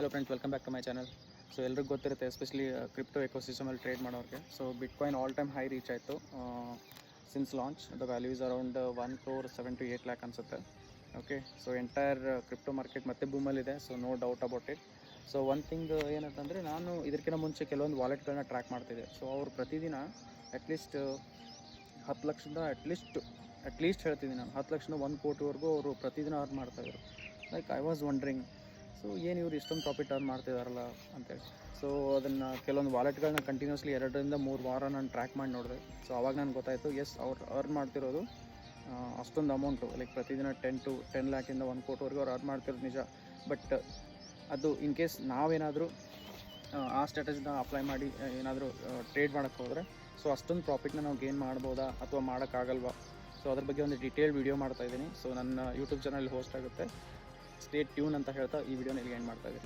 Hello friends, welcome back to my channel. So ಎಲ್ರಿಗೂ ಗೊತ್ತಿರುತ್ತೆ, especially crypto ಎಕೋಸಿಸ್ಟಮಲ್ಲಿ trade ಮಾಡೋರಿಗೆ. So bitcoin all time high reach ಆಯಿತು since launch. The value is around 1 crore 7 to 8 lakh ಅನಿಸುತ್ತೆ. Okay, so entire crypto market ಮತ್ತೆ ಬೂಮಲ್ಲಿದೆ. So no doubt about it. So one thing ಏನಂತಂದರೆ, ನಾನು ಇದಕ್ಕಿಂತ ಮುಂಚೆ ಕೆಲವೊಂದು ವಾಲೆಟ್ಗಳನ್ನ ಟ್ರ್ಯಾಕ್ ಮಾಡ್ತಿದ್ದೆ. ಸೊ ಅವರು ಪ್ರತಿದಿನ ಅಟ್ಲೀಸ್ಟ್ 10 ಲಕ್ಷದ ಅಟ್ಲೀಸ್ಟ್ ಹೇಳ್ತಿದ್ದೀನಿ ನಾನು, 10 ಲಕ್ಷದ 1 ಕೋಟಿವರೆಗೂ ಅವರು ಪ್ರತಿದಿನ ಅರ್ನ್ ಮಾಡ್ತಾಯಿದ್ರು. Like I was wondering, so ಏನು ಇವ್ರು ಇಷ್ಟೊಂದು ಪ್ರಾಫಿಟ್ ಅರ್ನ್ ಮಾಡ್ತಿದ್ದಾರಲ್ಲ ಅಂತೇಳಿ. ಸೊ ಅದನ್ನು ಕೆಲವೊಂದು ವಾಲೆಟ್ಗಳನ್ನ ಕಂಟಿನ್ಯೂಸ್ಲಿ 2 ರಿಂದ 3 ವಾರ ನಾನು ಟ್ರ್ಯಾಕ್ ಮಾಡಿ ನೋಡಿದೆ. ಸೊ ಅವಾಗ ನನಗೆ ಗೊತ್ತಾಯಿತು, ಎಸ್ ಅವ್ರು ಅರ್ನ್ ಮಾಡ್ತಿರೋದು ಅಷ್ಟೊಂದು ಅಮೌಂಟು, ಲೈಕ್ ಪ್ರತಿದಿನ 10 ಲ್ಯಾಕಿಂದ 1 ಕೋಟಿವರೆಗೂ ಅವ್ರು ಅರ್ನ್ ಮಾಡ್ತಿರೋದು ನಿಜ. ಬಟ್ ಅದು ಇನ್ ಕೇಸ್ ನಾವೇನಾದರೂ ಆ ಸ್ಟ್ರಾಟಜಿನ ಅಪ್ಲೈ ಮಾಡಿ ಏನಾದರೂ ಟ್ರೇಡ್ ಮಾಡೋಕ್ಕೆ ಹೋದರೆ, ಸೊ ಅಷ್ಟೊಂದು ಪ್ರಾಫಿಟ್ನ ನಾವು ಗೇನ್ ಮಾಡ್ಬೋದಾ ಅಥವಾ ಮಾಡೋಕ್ಕಾಗಲ್ವಾ? ಸೊ ಅದ್ರ ಬಗ್ಗೆ ಒಂದು ಡೀಟೇಲ್ ವೀಡಿಯೋ ಮಾಡ್ತಾಯಿದ್ದೀನಿ. ಸೊ ನನ್ನ ಯೂಟ್ಯೂಬ್ ಚಾನಲ್ ಹೋಸ್ಟ್ ಆಗುತ್ತೆ. ಸ್ಟೇ ಟ್ಯೂನ್ ಅಂತ ಹೇಳ್ತಾ ಈ ವಿಡಿಯೋನ ಇಲ್ಲಿ ಎಂಡ್ ಮಾಡ್ತಾಯಿದ್ದೀನಿ.